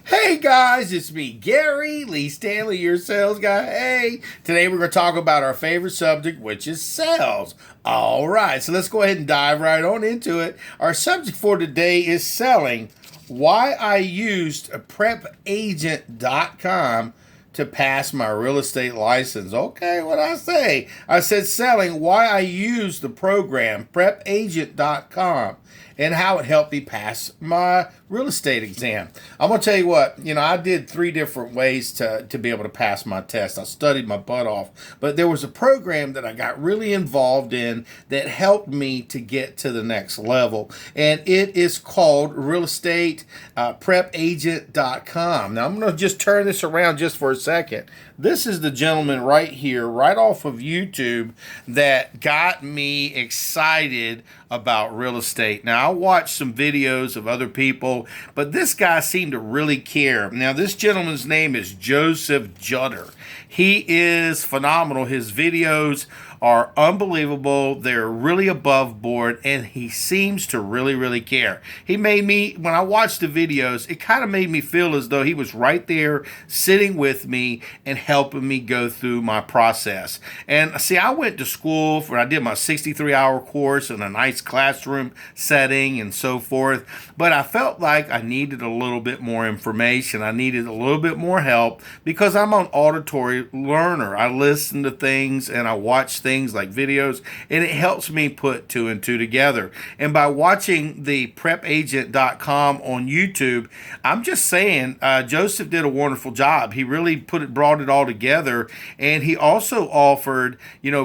Hey guys, it's me, Gary Lee Stanley, your sales guy. Hey, today we're going to talk about our favorite subject, which is sales. All right, so let's go ahead and dive right on into it. Our subject for today is selling. Why I used Prepagent.com to pass my real estate license. Okay, what I say? I said selling. Why I used the program Prepagent.com and how it helped me pass my real estate exam. I'm gonna tell you what, I did 3 different ways to be able to pass my test. I studied my butt off, but there was a program that I got really involved in that helped me to get to the next level, and it is called Real Estate Prepagent.com. Now I'm gonna just turn this around just for a second. This is the gentleman right here, right off of YouTube, that got me excited about real estate. Now, I watched some videos of other people, but this guy seemed to really care. Now, this gentleman's name is Joseph Jutter. He is phenomenal. His videos are unbelievable. They're really above board, and he seems to really, really care. He made me, when I watched the videos, it kind of made me feel as though he was right there sitting with me and helping me go through my process. And see, I went to school I did my 63-hour course in a nice classroom setting and so forth, but I felt like I needed a little bit more information. I needed a little bit more help because I'm an auditory learner. I listen to things and I watch things like videos, and it helps me put 2 and 2 together. And by watching the prepagent.com on YouTube, I'm just saying Joseph did a wonderful job. He really brought it all together, and he also offered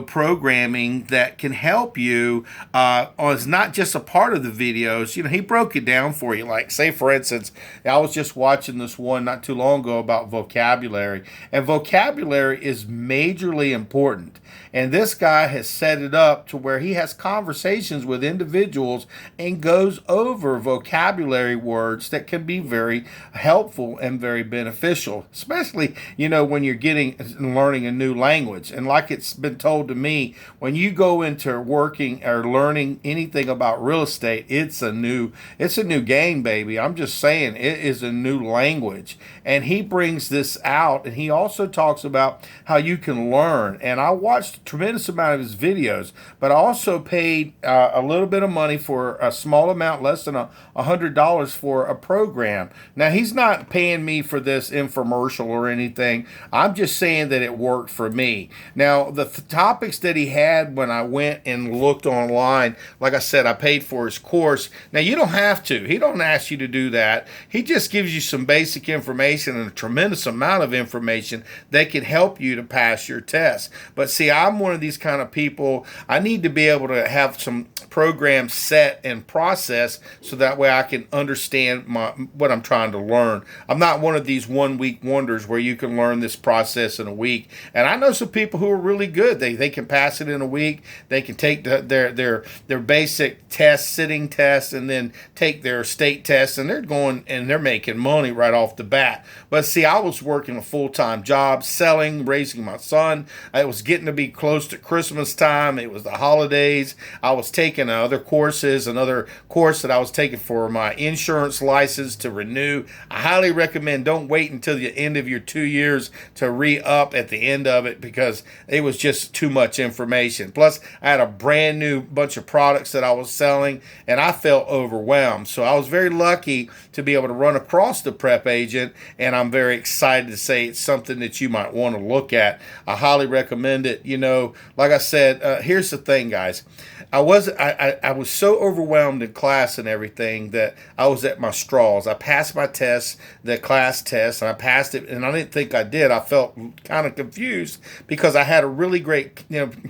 programming that can help you as not just a part of the videos. He broke it down for you. Like, say for instance, I was just watching this one not too long ago about vocabulary, and vocabulary is majorly important. And this guy has set it up to where he has conversations with individuals and goes over vocabulary words that can be very helpful and very beneficial, especially, when you're learning a new language. And like it's been told to me, when you go into working or learning anything about real estate, it's a new game, baby. I'm just saying, it is a new language. And he brings this out, and he also talks about how you can learn. And I watched a tremendous amount of his videos, but I also paid a little bit of money for a small amount, less than $100 for a program. Now, he's not paying me for this infomercial or anything. I'm just saying that it worked for me. Now, the topics that he had when I went and looked online, like I said, I paid for his course. Now, you don't have to. He don't ask you to do that. He just gives you some basic information and a tremendous amount of information that can help you to pass your test. But see, I'm one of these kind of people. I need to be able to have some programs set and process so that way I can understand what I'm trying to learn. I'm not one of these 1-week wonders where you can learn this process in a week. And I know some people who are really good. They can pass it in a week. They can take their basic test, sitting test, and then take their state test, and they're going and they're making money right off the bat. But see, I was working a full-time job, selling, raising my son. I was getting to be close to Christmas time. It was the holidays. I was taking other courses, another course that I was taking for my insurance license to renew. I highly recommend don't wait until the end of your 2 years to re-up at the end of it, because it was just too much information. Plus, I had a brand new bunch of products that I was selling, and I felt overwhelmed. So I was very lucky to be able to run across the Prep Agent, and I'm very excited to say it's something that you might want to look at. I highly recommend it. Like I said, here's the thing, guys. I was so overwhelmed in class and everything that I was at my straws. I passed my test, the class test, and I passed it, and I didn't think I did. I felt kind of confused because I had a really great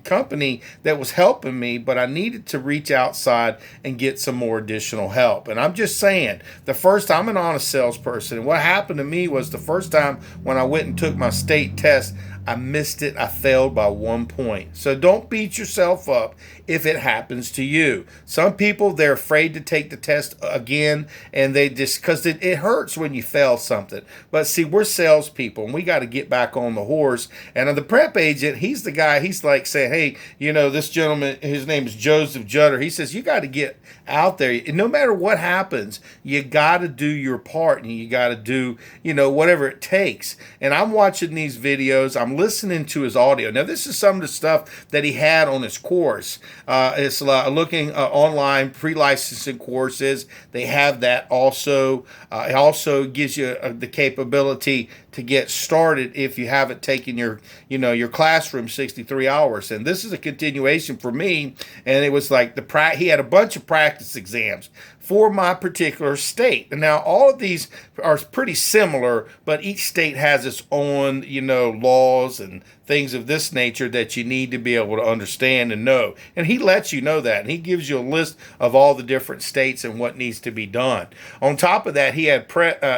company that was helping me, but I needed to reach outside and get some more additional help. And I'm just saying, I'm an honest salesperson, and what happened to me was the first time when I went and took my state test, I missed it. I failed by 1 point. So don't beat yourself up. if it happens to you. Some people, they're afraid to take the test again, and they just, because it hurts when you fail something. But see, we're salespeople, and we got to get back on the horse. And the prep agent, he's the guy, he's like saying, hey, this gentleman, his name is Joseph Jutter. He says, you got to get out there. No matter what happens, you got to do your part, and you got to do, whatever it takes. And I'm watching these videos. I'm listening to his audio. Now, this is some of the stuff that he had on his course. It's looking online pre-licensing courses. They have that also. It also gives you the capability to get started if you haven't taken your classroom 63 hours. And this is a continuation for me. And it was like he had a bunch of practice exams for my particular state. And now all of these are pretty similar, but each state has its own, laws and things of this nature that you need to be able to understand and know. And he lets you know that. And he gives you a list of all the different states and what needs to be done. On top of that, he had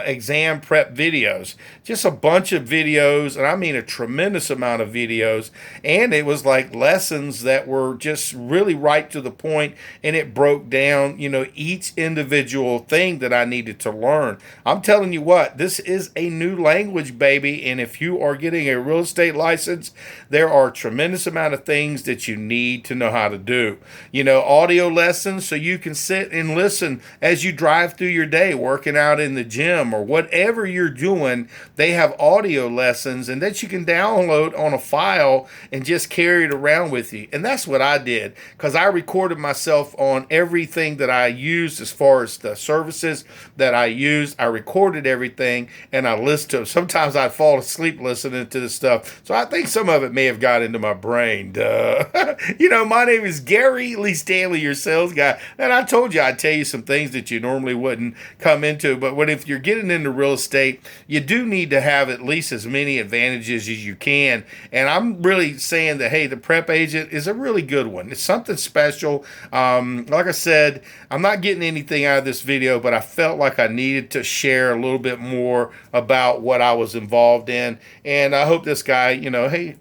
exam prep videos, just a bunch of videos, and I mean a tremendous amount of videos. And it was like lessons that were just really right to the point, and it broke down, each individual thing that I needed to learn. I'm telling you what, this is a new language, baby. And if you are getting a real estate license, there are a tremendous amount of things that you need to know how to do. Audio lessons, so you can sit and listen as you drive through your day, working out in the gym or whatever you're doing. They have audio lessons, and that you can download on a file and just carry it around with you. And that's what I did, because I recorded myself on everything that I used as far as the services that I used. I recorded everything and I listened to them. Sometimes I'd fall asleep listening to this stuff. So I think some of it may have got into my brain. My name is Gary Lee Stanley, your sales guy. And I told you I'd tell you some things that you normally wouldn't come into. But if you're getting into real estate, you do need to have at least as many advantages as you can. And I'm really saying that, hey, the prep agent is a really good one. It's something special. Like I said, I'm not getting anything out of this video, but I felt like I needed to share a little bit more about what I was involved in. And I hope this guy, hey,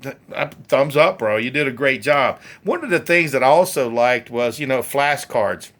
thumbs up, bro. You did a great job. One of the things that I also liked was, flashcards.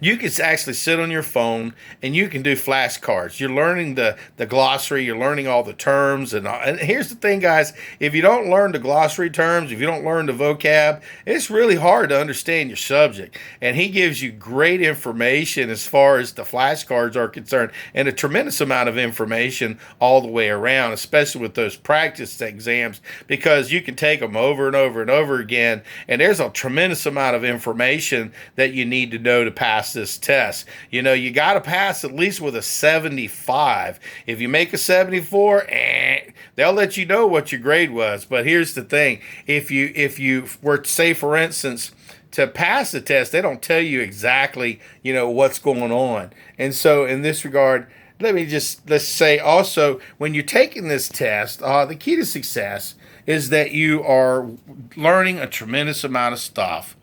You can actually sit on your phone and you can do flashcards. You're learning the glossary. You're learning all the terms. And here's the thing, guys. If you don't learn the glossary terms, if you don't learn the vocab, it's really hard to understand your subject. And he gives you great information as far as the flashcards are concerned, and a tremendous amount of information all the way around, especially with those practice exams, because you can take them over and over and over again. And there's a tremendous amount of information that you need to know to pass this test. You got to pass at least with a 75. If you make a 74, they'll let you know what your grade was. But here's the thing. If you were to say, for instance, to pass the test, they don't tell you exactly, what's going on. And so in this regard, let's say also, when you're taking this test, the key to success is that you are learning a tremendous amount of stuff.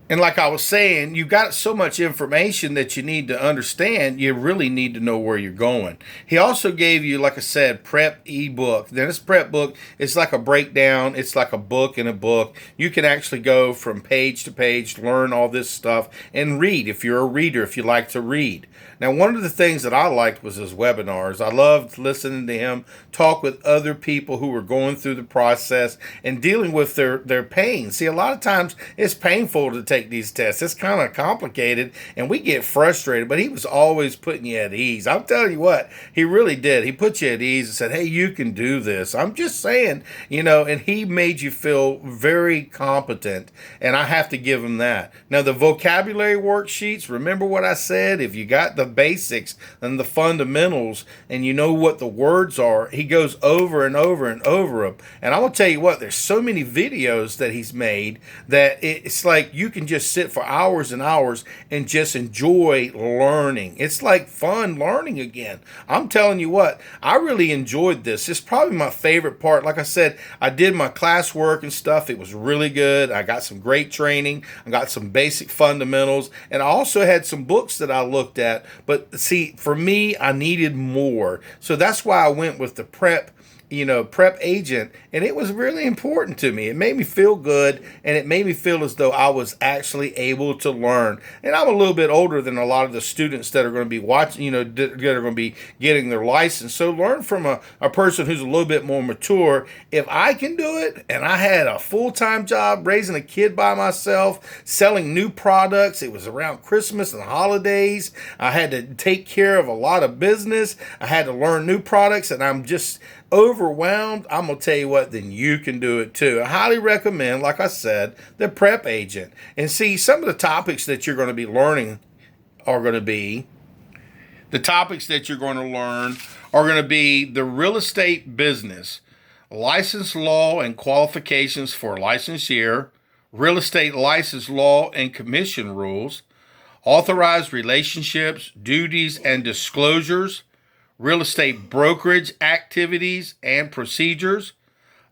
And like I was saying, you've got so much information that you need to understand. You really need to know where you're going. He also gave you, like I said, prep ebook. Then this prep book is like a breakdown. It's like a book in a book. You can actually go from page to page, learn all this stuff, and read if you're a reader, if you like to read. Now, one of the things that I liked was his webinars. I loved listening to him talk with other people who were going through the process and dealing with their pain. See, a lot of times it's painful to take these tests. It's kind of complicated, and we get frustrated, but he was always putting you at ease. I'm telling you what, he really did. He put you at ease and said, hey, you can do this. I'm just saying, and he made you feel very competent, and I have to give him that. Now, the vocabulary worksheets, remember what I said? If you got the basics and the fundamentals and you know what the words are, he goes over and over and over them. And I will tell you what, there's so many videos that he's made that it's like you can just sit for hours and hours and just enjoy learning. It's like fun learning again. I'm telling you what, I really enjoyed this. It's probably my favorite part. Like I said, I did my classwork and stuff. It was really good. I got some great training. I got some basic fundamentals, and I also had some books that I looked at. But see, for me, I needed more. So that's why I went with the prep prep agent, and it was really important to me. It made me feel good, and it made me feel as though I was actually able to learn. And I'm a little bit older than a lot of the students that are going to be watching, that are going to be getting their license. So learn from a person who's a little bit more mature. If I can do it, and I had a full-time job raising a kid by myself, selling new products. It was around Christmas and holidays. I had to take care of a lot of business. I had to learn new products, and I'm just overwhelmed. I'm going to tell you what, then you can do it too. I highly recommend, like I said, the Prep Agent. And see, some of the topics that you're going to be learning are going to be, the topics that you're going to learn are going to be the real estate business, license law and qualifications for licensure, real estate license law and commission rules, authorized relationships, duties and disclosures, real estate brokerage activities and procedures,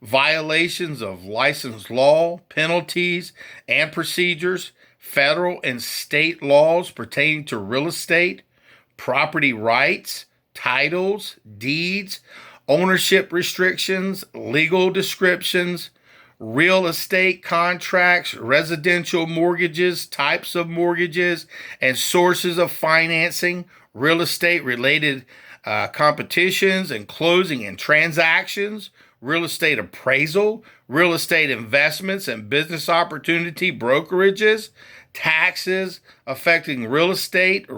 violations of license law, penalties and procedures, federal and state laws pertaining to real estate, property rights, titles, deeds, ownership restrictions, legal descriptions, real estate contracts, residential mortgages, types of mortgages, and sources of financing, real estate related competitions and closing and transactions, real estate appraisal, real estate investments and business opportunity brokerages, taxes affecting real estate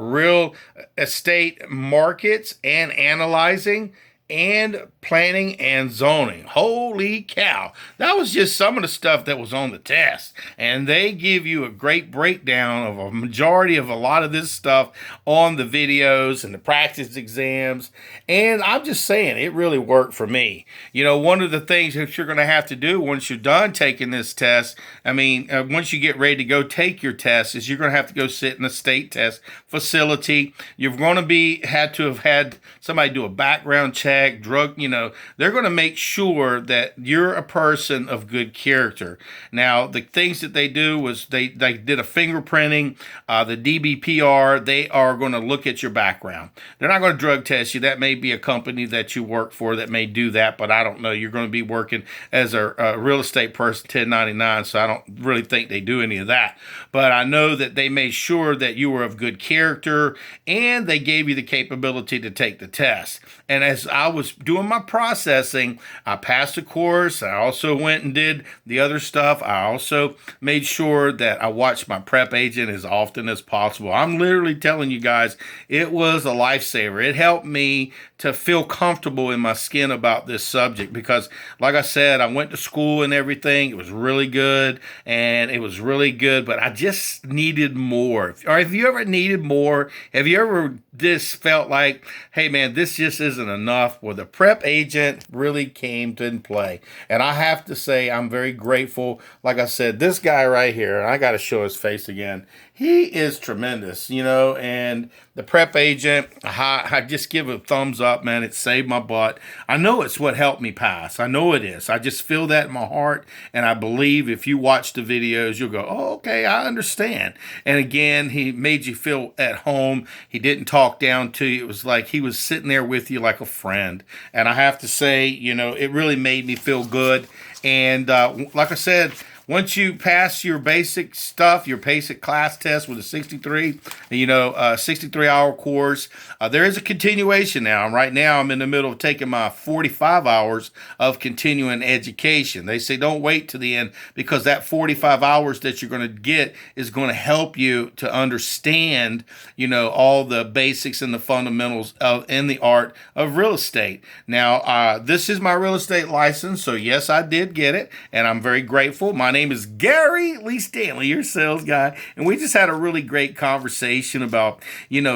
markets, and analyzing and planning and zoning. Holy cow. That was just some of the stuff that was on the test. And they give you a great breakdown of a majority of a lot of this stuff on the videos and the practice exams. And I'm just saying, it really worked for me. One of the things that you're going to have to do once you're done taking this test, once you get ready to go take your test, is you're going to have to go sit in a state test facility. You're going to have had somebody do a background check, they're going to make sure that you're a person of good character. Now, the things that they do was they did a fingerprinting, the DBPR. They are going to look at your background. They're not going to drug test you. That may be a company that you work for that may do that, but I don't know. You're going to be working as a real estate person, 1099, so I don't really think they do any of that. But I know that they made sure that you were of good character, and they gave you the capability to take the test. And as I was doing my processing, I passed the course. I also went and did the other stuff. I also made sure that I watched my Prep Agent as often as possible. I'm literally telling you guys, it was a lifesaver. It helped me to feel comfortable in my skin about this subject because, like I said, I went to school and everything. It was really good, but I just needed more. Or have you ever needed more? Have you ever just felt like, hey man, this just isn't enough? Well, the Prep Agent really came to play. And I have to say, I'm very grateful. Like I said, this guy right here, and I got to show his face again. He is tremendous, and the Prep Agent, I just give a thumbs up, man. It saved my butt. I know it's what helped me pass. I know it is. I just feel that in my heart, and I believe if you watch the videos, you'll go, oh, okay, I understand. And again, he made you feel at home. He didn't talk down to you. It was like he was sitting there with you like a friend. And I have to say, it really made me feel good. And like I said, once you pass your basic stuff, your basic class test with a 63-hour course, there is a continuation now. Right now, I'm in the middle of taking my 45 hours of continuing education. They say don't wait to the end because that 45 hours that you're going to get is going to help you to understand, all the basics and the fundamentals in the art of real estate. Now, this is my real estate license, so yes, I did get it, and I'm very grateful. My name is Gary Lee Stanley, your sales guy, and we just had a really great conversation about,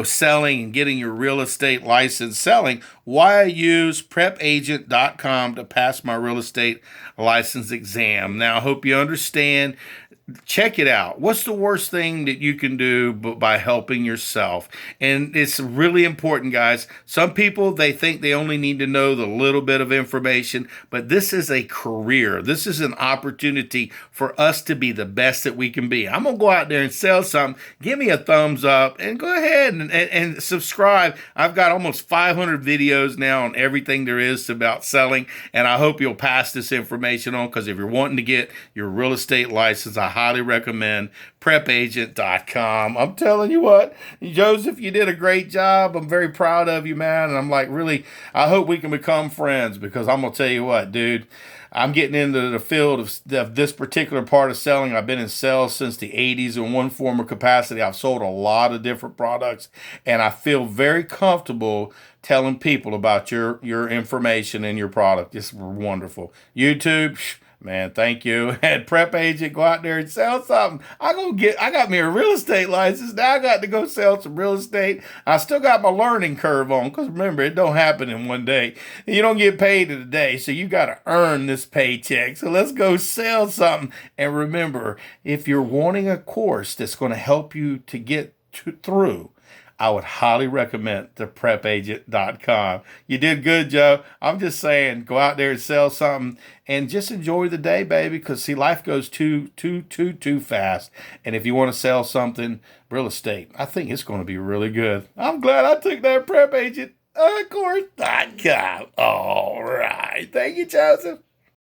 selling and getting your real estate license, selling, why I use prepagent.com to pass my real estate license exam. Now, I hope you understand check it out. What's the worst thing that you can do by helping yourself? And it's really important, guys. Some people, they think they only need to know the little bit of information, but this is a career. This is an opportunity for us to be the best that we can be. I'm going to go out there and sell something. Give me a thumbs up and go ahead and subscribe. I've got almost 500 videos now on everything there is about selling, and I hope you'll pass this information on, because if you're wanting to get your real estate license, I highly recommend Prepagent.com. I'm telling you what, Joseph, you did a great job. I'm very proud of you, man. And I'm like, really, I hope we can become friends, because I'm going to tell you what, dude, I'm getting into the field of this particular part of selling. I've been in sales since the 80s in one form or capacity. I've sold a lot of different products, and I feel very comfortable telling people about your information and your product. It's wonderful. YouTube, man, thank you. And Prep Agent, go out there and sell something. I got me a real estate license. Now I got to go sell some real estate. I still got my learning curve on, because remember, it don't happen in one day. You don't get paid in a day, so you got to earn this paycheck. So let's go sell something. And remember, if you're wanting a course that's going to help you to get through, I would highly recommend the Prepagent.com. You did good, Joe. I'm just saying, go out there and sell something and just enjoy the day, baby, because, see, life goes too fast. And if you want to sell something, real estate, I think it's going to be really good. I'm glad I took that Prepagent course.com. All right. Thank you, Joseph.